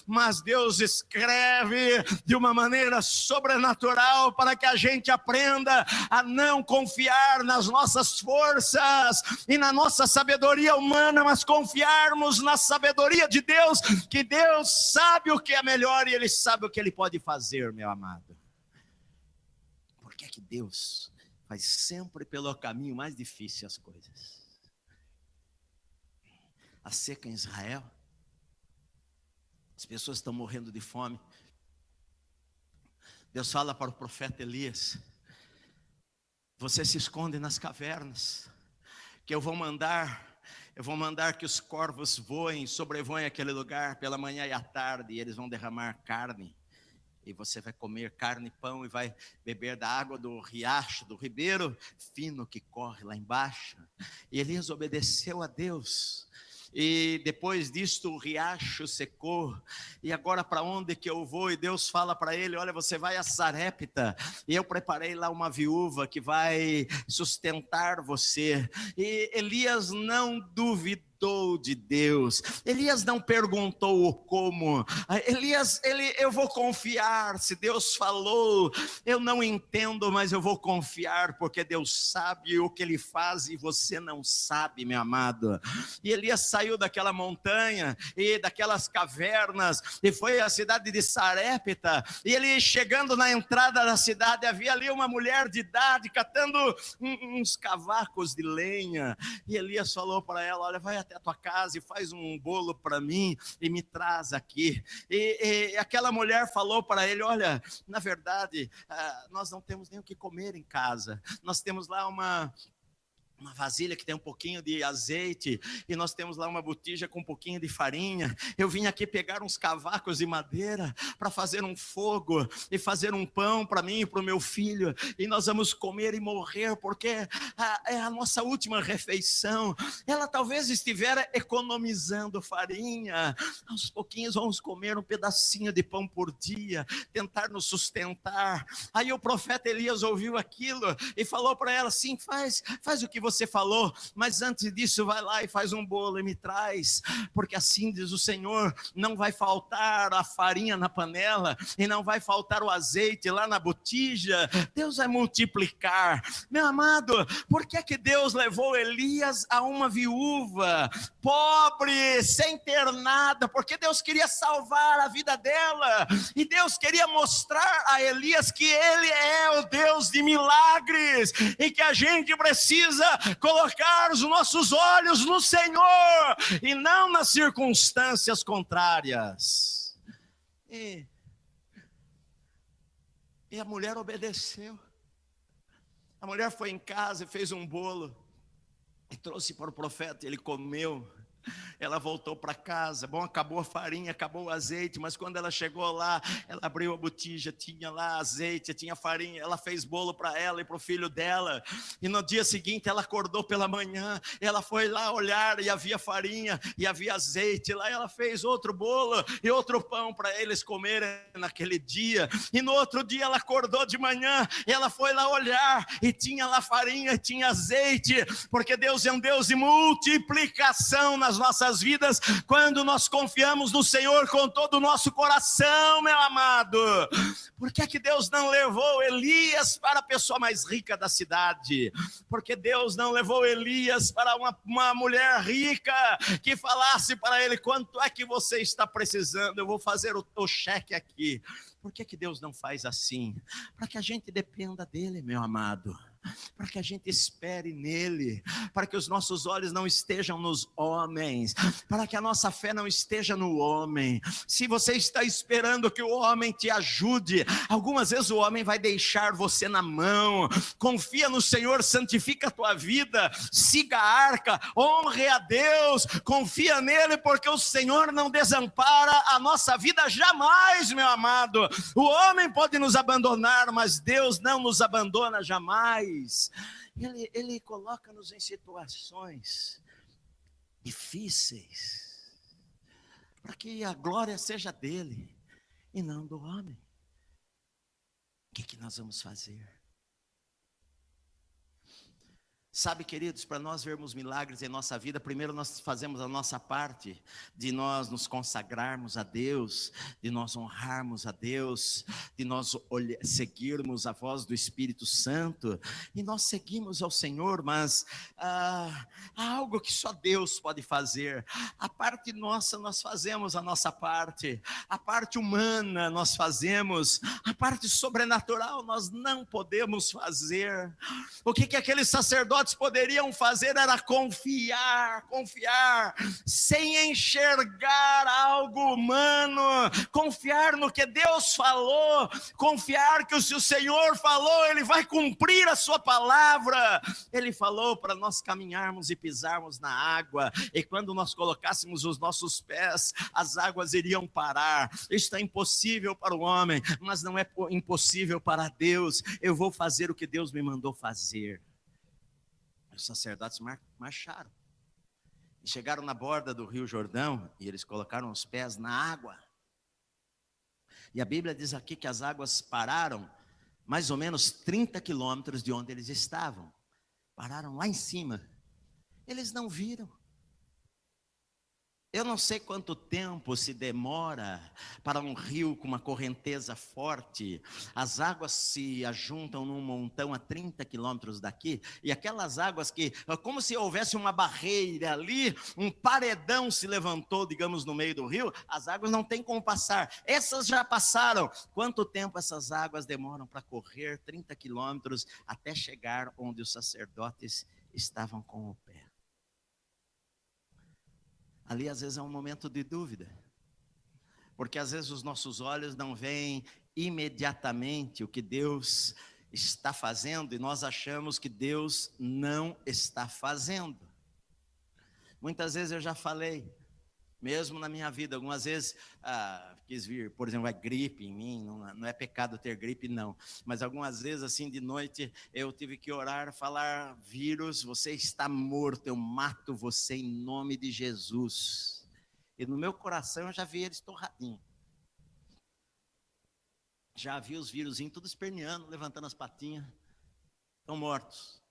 mas Deus escreve de uma maneira sobrenatural para que a gente aprenda a não confiar nas nossas forças e na nossa sabedoria humana, mas confiarmos na sabedoria de Deus, que Deus sabe o que é melhor e Ele sabe o que Ele pode fazer, meu amado. Por que é que Deus faz sempre pelo caminho mais difícil as coisas? A seca em Israel, as pessoas estão morrendo de fome. Deus fala para o profeta Elias, você se esconde nas cavernas, que eu vou mandar que os corvos sobrevoem aquele lugar pela manhã e à tarde, e eles vão derramar carne, e você vai comer carne e pão, e vai beber da água do riacho, do ribeiro fino que corre lá embaixo. E Elias obedeceu a Deus, e depois disto o riacho secou, e agora para onde que eu vou? E Deus fala para ele, olha, você vai a Sarepta, e eu preparei lá uma viúva que vai sustentar você. E Elias não duvidou, duvidou de Deus. Elias não perguntou o como. Elias, eu vou confiar. Se Deus falou, eu não entendo, mas eu vou confiar, porque Deus sabe o que Ele faz e você não sabe, meu amado. E Elias saiu daquela montanha e daquelas cavernas e foi à cidade de Sarepta. E ele, chegando na entrada da cidade, havia ali uma mulher de idade catando uns cavacos de lenha. E Elias falou para ela: olha, vai até a tua casa e faz um bolo para mim e me traz aqui. E aquela mulher falou para ele: olha, na verdade, nós não temos nem o que comer em casa. Nós temos lá uma vasilha que tem um pouquinho de azeite, e nós temos lá uma botija com um pouquinho de farinha. Eu vim aqui pegar uns cavacos de madeira para fazer um fogo e fazer um pão para mim e para o meu filho, e nós vamos comer e morrer, porque é a nossa última refeição. Ela talvez estivesse economizando farinha. Aos pouquinhos vamos comer um pedacinho de pão por dia, tentar nos sustentar. Aí o profeta Elias ouviu aquilo e falou para ela: sim, faz o que você falou, mas antes disso vai lá e faz um bolo e me traz, porque assim diz o Senhor: não vai faltar a farinha na panela e não vai faltar o azeite lá na botija. Deus vai multiplicar. Meu amado, por que que Deus levou Elias a uma viúva pobre, sem ter nada? Porque Deus queria salvar a vida dela, e Deus queria mostrar a Elias que Ele é o Deus de milagres, e que a gente precisa colocar os nossos olhos no Senhor e não nas circunstâncias contrárias. E a mulher obedeceu. A mulher foi em casa e fez um bolo e trouxe para o profeta. Ele comeu. Ela voltou para casa. Bom, acabou a farinha, acabou o azeite, mas quando ela chegou lá, ela abriu a botija, tinha lá azeite, tinha farinha. Ela fez bolo para ela e para o filho dela. E no dia seguinte ela acordou pela manhã, ela foi lá olhar e havia farinha e havia azeite. Lá ela fez outro bolo e outro pão para eles comerem naquele dia. E no outro dia ela acordou de manhã e ela foi lá olhar e tinha lá farinha e tinha azeite, porque Deus é um Deus de multiplicação nas nossas vidas, quando nós confiamos no Senhor com todo o nosso coração, meu amado. Por que que Deus não levou Elias para a pessoa mais rica da cidade? Porque Deus não levou Elias para uma mulher rica que falasse para ele: quanto é que você está precisando? Eu vou fazer o cheque aqui. Por que que Deus não faz assim? Para que a gente dependa dele, meu amado. Para que a gente espere nele, para que os nossos olhos não estejam nos homens, para que a nossa fé não esteja no homem. Se você está esperando que o homem te ajude, algumas vezes o homem vai deixar você na mão. Confia no Senhor, santifica a tua vida, siga a arca, honre a Deus, confia nele, porque o Senhor não desampara a nossa vida jamais, meu amado. O homem pode nos abandonar, mas Deus não nos abandona jamais. Ele coloca-nos em situações difíceis, para que a glória seja dele e não do homem. O que nós vamos fazer? Sabe, queridos, para nós vermos milagres em nossa vida, primeiro nós fazemos a nossa parte, de nós nos consagrarmos a Deus, de nós honrarmos a Deus, de nós seguirmos a voz do Espírito Santo, e nós seguimos ao Senhor, mas há algo que só Deus pode fazer. A parte nossa, nós fazemos a nossa parte, a parte humana nós fazemos, a parte sobrenatural nós não podemos fazer. O que aqueles sacerdotes poderiam fazer era confiar, sem enxergar algo humano, confiar no que Deus falou, confiar que se o Senhor falou, Ele vai cumprir a sua palavra. Ele falou para nós caminharmos e pisarmos na água, e quando nós colocássemos os nossos pés, as águas iriam parar. Isto é impossível para o homem, mas não é impossível para Deus. Eu vou fazer o que Deus me mandou fazer. Os sacerdotes marcharam e chegaram na borda do Rio Jordão, e eles colocaram os pés na água. E a Bíblia diz aqui que as águas pararam mais ou menos 30 quilômetros de onde eles estavam. Pararam lá em cima. Eles não viram. Eu não sei quanto tempo se demora para um rio com uma correnteza forte. As águas se ajuntam num montão a 30 quilômetros daqui, e aquelas águas que, como se houvesse uma barreira ali, um paredão se levantou, digamos, no meio do rio, as águas não têm como passar. Essas já passaram. Quanto tempo essas águas demoram para correr 30 quilômetros até chegar onde os sacerdotes estavam com o pé? Ali às vezes é um momento de dúvida, porque às vezes os nossos olhos não veem imediatamente o que Deus está fazendo, e nós achamos que Deus não está fazendo. Muitas vezes eu já falei, mesmo na minha vida, algumas vezes quis vir, por exemplo, a gripe em mim, não é pecado ter gripe não, mas algumas vezes assim de noite eu tive que orar, falar: vírus, você está morto, eu mato você em nome de Jesus. E no meu coração eu já vi eles torradinhos, já vi os vírusinhos tudo esperneando, levantando as patinhas, estão mortos.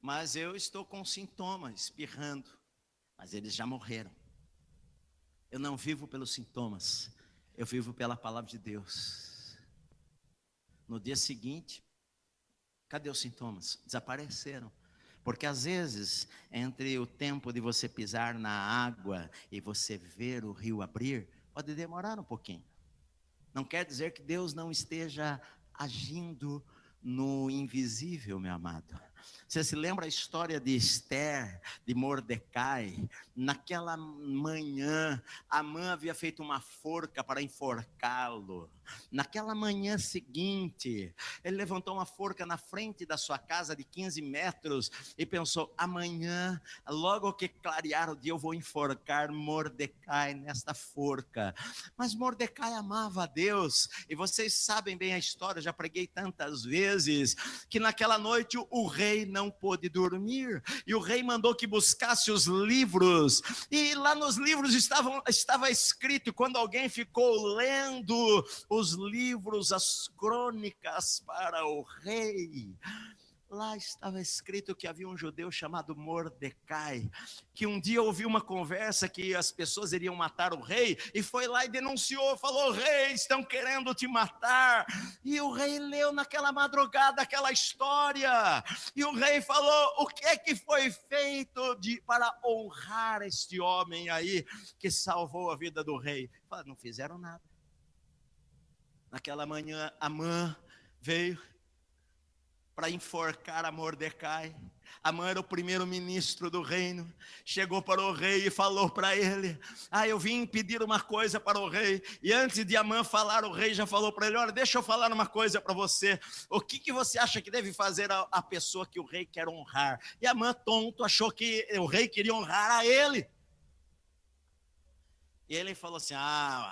Mas eu estou com sintomas, espirrando, mas eles já morreram. Eu não vivo pelos sintomas, eu vivo pela palavra de Deus. No dia seguinte, cadê os sintomas? Desapareceram. Porque às vezes, entre o tempo de você pisar na água e você ver o rio abrir, pode demorar um pouquinho. Não quer dizer que Deus não esteja agindo no invisível, meu amado. Você se lembra a história de Esther, de Mordecai? Naquela manhã, Amã havia feito uma forca para enforcá-lo. Naquela manhã seguinte, ele levantou uma forca na frente da sua casa de 15 metros e pensou: amanhã, logo que clarear o dia, eu vou enforcar Mordecai nesta forca. Mas Mordecai amava a Deus, e vocês sabem bem a história, já preguei tantas vezes, que naquela noite o rei não pôde dormir, e o rei mandou que buscasse os livros, e lá nos livros estava escrito, quando alguém ficou lendo os livros, as crônicas para o rei, lá estava escrito que havia um judeu chamado Mordecai, que um dia ouviu uma conversa que as pessoas iriam matar o rei, e foi lá e denunciou, falou: rei, estão querendo te matar. E o rei leu naquela madrugada aquela história, e o rei falou: o que é que foi feito para honrar este homem aí, que salvou a vida do rei? Falou: não fizeram nada. Naquela manhã, Amã veio para enforcar a Mordecai. Amã era o primeiro-ministro do reino, chegou para o rei e falou para ele: eu vim pedir uma coisa para o rei. E antes de Amã falar, o rei já falou para ele: olha, deixa eu falar uma coisa para você. O que você acha que deve fazer a pessoa que o rei quer honrar? E Amã, tonto, achou que o rei queria honrar a ele. E ele falou assim: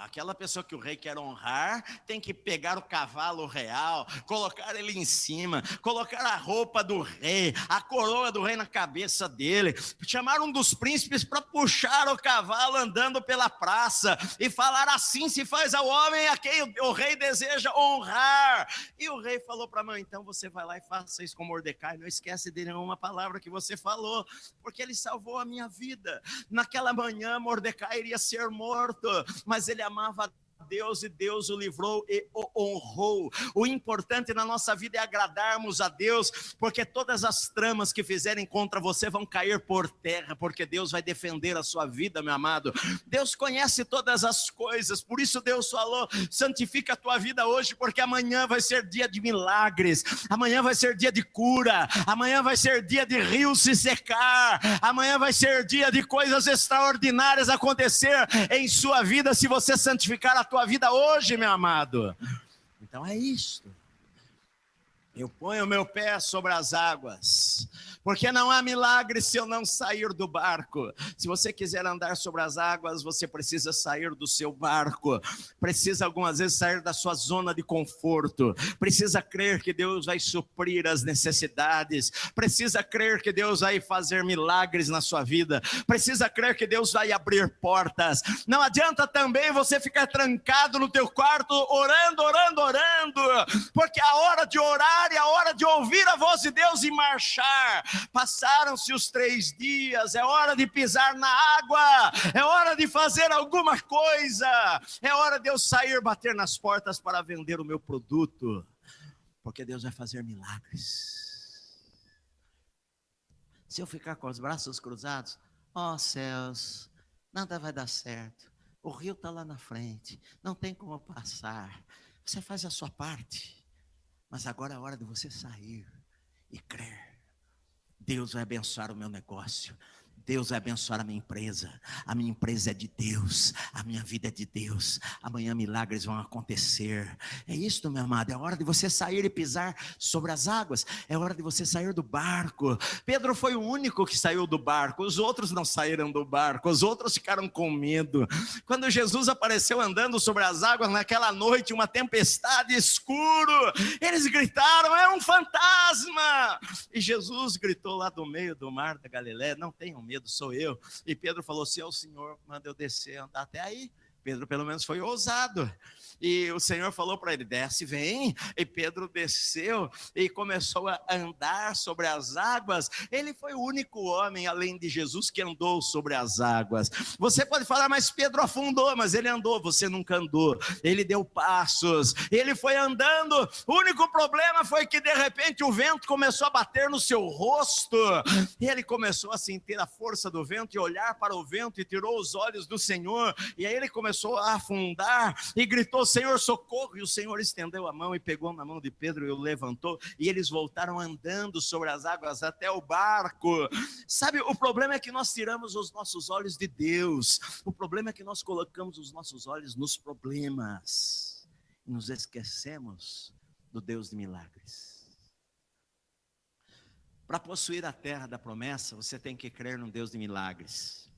aquela pessoa que o rei quer honrar tem que pegar o cavalo real, colocar ele em cima, colocar a roupa do rei, a coroa do rei na cabeça dele, chamar um dos príncipes para puxar o cavalo andando pela praça e falar: assim se faz ao homem a quem o rei deseja honrar. E o rei falou para Amã: então você vai lá e faça isso com Mordecai, não esquece de nenhuma palavra que você falou, porque ele salvou a minha vida. Naquela manhã Mordecai iria ser morto, mas ele amava Deus, e Deus o livrou e o honrou. O importante na nossa vida é agradarmos a Deus, porque todas as tramas que fizerem contra você vão cair por terra, porque Deus vai defender a sua vida, meu amado. Deus conhece todas as coisas, por isso Deus falou: santifica a tua vida hoje, porque amanhã vai ser dia de milagres, amanhã vai ser dia de cura, amanhã vai ser dia de rios se secar, amanhã vai ser dia de coisas extraordinárias acontecer em sua vida, se você santificar a tua vida hoje, meu amado. Então é isto. Eu ponho o meu pé sobre as águas, porque não há milagre se eu não sair do barco. Se você quiser andar sobre as águas, você precisa sair do seu barco, precisa algumas vezes sair da sua zona de conforto, precisa crer que Deus vai suprir as necessidades, precisa crer que Deus vai fazer milagres na sua vida, precisa crer que Deus vai abrir portas. Não adianta também você ficar trancado no teu quarto orando, porque a hora de orar e a hora de ouvir a voz de Deus e marchar. Passaram-se os 3 dias, é hora de pisar na água, é hora de fazer alguma coisa, é hora de eu sair, bater nas portas para vender o meu produto, porque Deus vai fazer milagres. Se eu ficar com os braços cruzados, ó céus, nada vai dar certo, o rio está lá na frente, não tem como passar. Você faz a sua parte, mas agora é a hora de você sair e crer. Deus vai abençoar o meu negócio, Deus vai abençoar a minha empresa é de Deus, a minha vida é de Deus, amanhã milagres vão acontecer. É isso, meu amado, é hora de você sair e pisar sobre as águas, é hora de você sair do barco. Pedro foi o único que saiu do barco, os outros não saíram do barco, os outros ficaram com medo. Quando Jesus apareceu andando sobre as águas naquela noite, uma tempestade, escuro, eles gritaram, é um fantasma, e Jesus gritou lá do meio do mar da Galileia, não tenham medo, sou eu. E Pedro falou, se é o Senhor, manda eu descer, andar até aí. Pedro pelo menos foi ousado, e o Senhor falou para ele, desce, vem. E Pedro desceu e começou a andar sobre as águas. Ele foi o único homem, além de Jesus, que andou sobre as águas. Você pode falar, mas Pedro afundou, mas ele andou, você nunca andou. Ele deu passos, ele foi andando. O único problema foi que de repente o vento começou a bater no seu rosto, e ele começou a sentir a força do vento, e olhar para o vento, e tirou os olhos do Senhor, e aí ele começou a afundar, e gritou, Senhor, socorro, e o Senhor estendeu a mão, e pegou na mão de Pedro, e o levantou, e eles voltaram andando sobre as águas, até o barco. Sabe, o problema é que nós tiramos os nossos olhos de Deus, o problema é que nós colocamos os nossos olhos nos problemas, e nos esquecemos do Deus de milagres. Para possuir a terra da promessa, você tem que crer no Deus de milagres,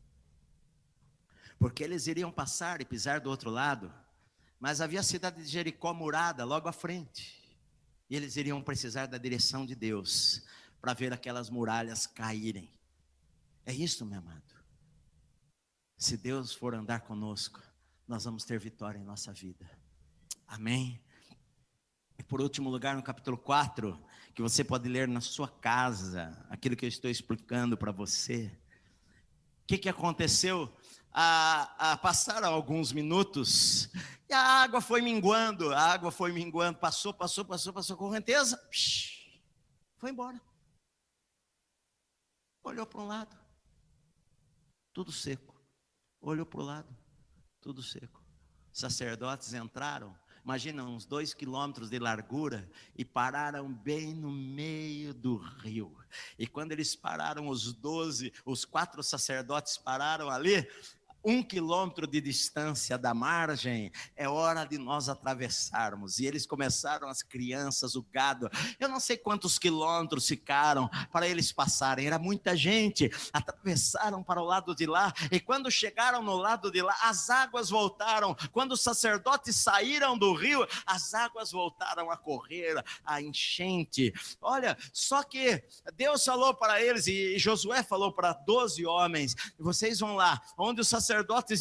porque eles iriam passar e pisar do outro lado, mas havia a cidade de Jericó murada logo à frente, e eles iriam precisar da direção de Deus, para ver aquelas muralhas caírem. É isso, meu amado, se Deus for andar conosco, nós vamos ter vitória em nossa vida, amém? E por último lugar, no capítulo 4, que você pode ler na sua casa, aquilo que eu estou explicando para você. O que aconteceu? Passaram alguns minutos, e a água foi minguando, passou a correnteza, foi embora. Olhou para um lado, tudo seco. Olhou para o lado, tudo seco. Sacerdotes entraram, imagina uns 2 quilômetros de largura, e pararam bem no meio do rio. E quando eles pararam, os 4 sacerdotes pararam ali, 1 quilômetro de distância da margem, é hora de nós atravessarmos. E eles começaram, as crianças, o gado, eu não sei quantos quilômetros ficaram para eles passarem, era muita gente, atravessaram para o lado de lá, e quando chegaram no lado de lá, as águas voltaram. Quando os sacerdotes saíram do rio, as águas voltaram a correr, a enchente. Olha, só que Deus falou para eles, e Josué falou para 12 homens, vocês vão lá, onde os sacerdotes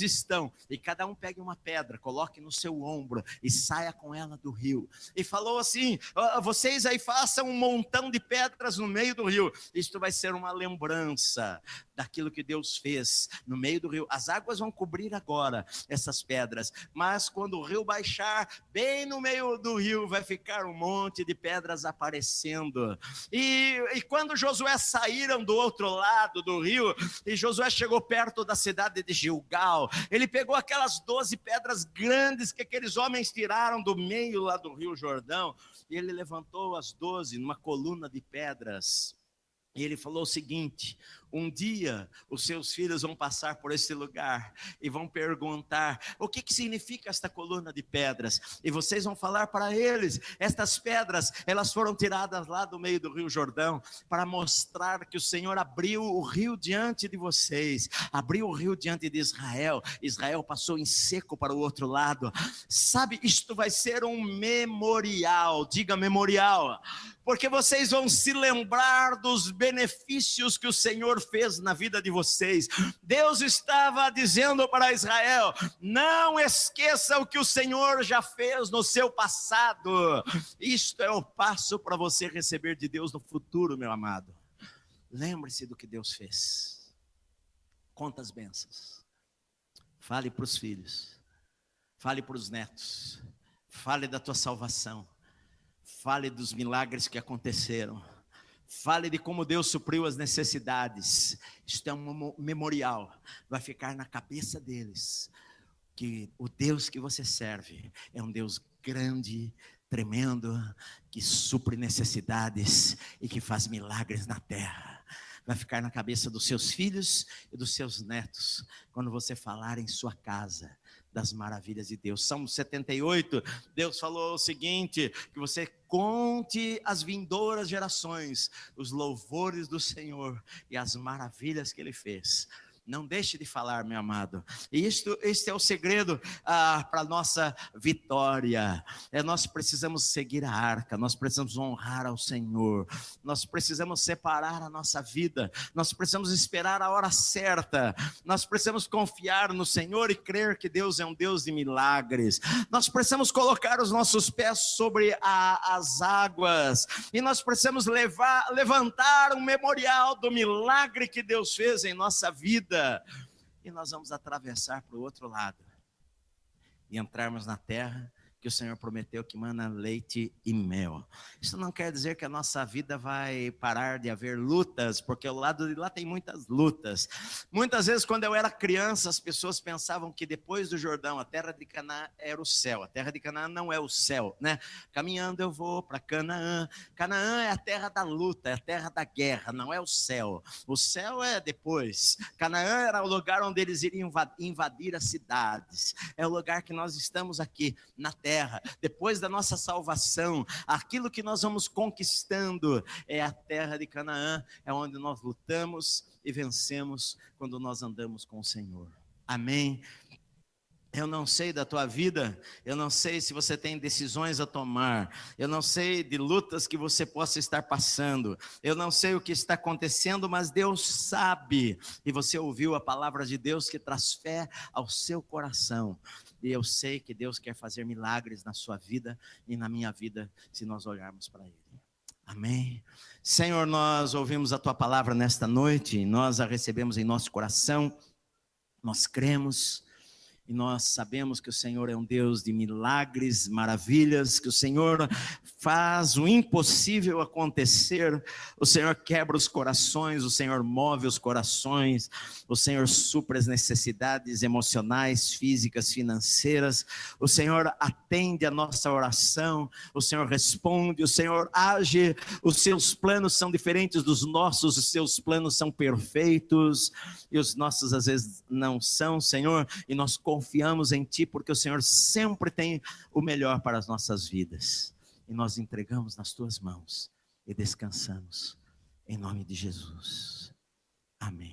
estão, e cada um pegue uma pedra, coloque no seu ombro, e saia com ela do rio. E falou assim, vocês aí façam um montão de pedras no meio do rio, isto vai ser uma lembrança daquilo que Deus fez no meio do rio. As águas vão cobrir agora essas pedras, mas quando o rio baixar, bem no meio do rio vai ficar um monte de pedras aparecendo. E quando Josué saíram do outro lado do rio, e Josué chegou perto da cidade de Gilgal, ele pegou aquelas 12 pedras grandes que aqueles homens tiraram do meio lá do rio Jordão, e ele levantou as 12 numa coluna de pedras, e ele falou o seguinte: um dia os seus filhos vão passar por esse lugar e vão perguntar, o que significa esta coluna de pedras? E vocês vão falar para eles, estas pedras, elas foram tiradas lá do meio do rio Jordão, para mostrar que o Senhor abriu o rio diante de vocês, abriu o rio diante de Israel, Israel passou em seco para o outro lado. Sabe, isto vai ser um memorial, diga memorial, porque vocês vão se lembrar dos benefícios que o Senhor fez na vida de vocês. Deus estava dizendo para Israel, não esqueça o que o Senhor já fez no seu passado. Isto é o passo para você receber de Deus no futuro, meu amado. lembre-se do que Deus fez. Conta as bênçãos. Fale para os filhos. Fale para os netos. Fale da tua salvação. Fale dos milagres que aconteceram. Fale de como Deus supriu as necessidades. Isto é um memorial. Vai ficar na cabeça deles que o Deus que você serve é um Deus grande, tremendo, que supre necessidades e que faz milagres na terra. Vai ficar na cabeça dos seus filhos e dos seus netos, quando você falar em sua casa das maravilhas de Deus. Salmo 78, Deus falou o seguinte, que você conte as vindouras gerações, os louvores do Senhor e as maravilhas que Ele fez. Não deixe de falar, meu amado. E este é o segredo para a nossa vitória. Nós precisamos seguir a arca, nós precisamos honrar ao Senhor, nós precisamos separar a nossa vida, nós precisamos esperar a hora certa, nós precisamos confiar no Senhor e crer que Deus é um Deus de milagres. Nós precisamos colocar os nossos pés sobre as águas, e nós precisamos levantar um memorial do milagre que Deus fez em nossa vida. E nós vamos atravessar para o outro lado e entrarmos na terra que o Senhor prometeu, que mana leite e mel. Isso não quer dizer que a nossa vida vai parar de haver lutas, porque ao lado de lá tem muitas lutas. Muitas vezes, quando eu era criança, as pessoas pensavam que depois do Jordão, a terra de Canaã era o céu. A terra de Canaã não é o céu, né? Caminhando eu vou para Canaã. Canaã é a terra da luta, é a terra da guerra, não é o céu. O céu é depois. Canaã era o lugar onde eles iriam invadir as cidades. É o lugar que nós estamos aqui, na terra. Depois da nossa salvação, aquilo que nós vamos conquistando é a terra de Canaã, é onde nós lutamos e vencemos quando nós andamos com o Senhor. Amém? Eu não sei da tua vida, eu não sei se você tem decisões a tomar, eu não sei de lutas que você possa estar passando, eu não sei o que está acontecendo, mas Deus sabe, e você ouviu a palavra de Deus que traz fé ao seu coração, e eu sei que Deus quer fazer milagres na sua vida e na minha vida, se nós olharmos para Ele. Amém? Senhor, nós ouvimos a tua palavra nesta noite, nós a recebemos em nosso coração, nós cremos, e nós sabemos que o Senhor é um Deus de milagres, maravilhas, que o Senhor faz o impossível acontecer, o Senhor quebra os corações, o Senhor move os corações, o Senhor supre as necessidades emocionais, físicas, financeiras, o Senhor atende a nossa oração, o Senhor responde, o Senhor age, os seus planos são diferentes dos nossos, os seus planos são perfeitos, e os nossos às vezes não são, Senhor, e nós confiamos em Ti, porque o Senhor sempre tem o melhor para as nossas vidas. E nós entregamos nas Tuas mãos e descansamos. Em nome de Jesus. Amém.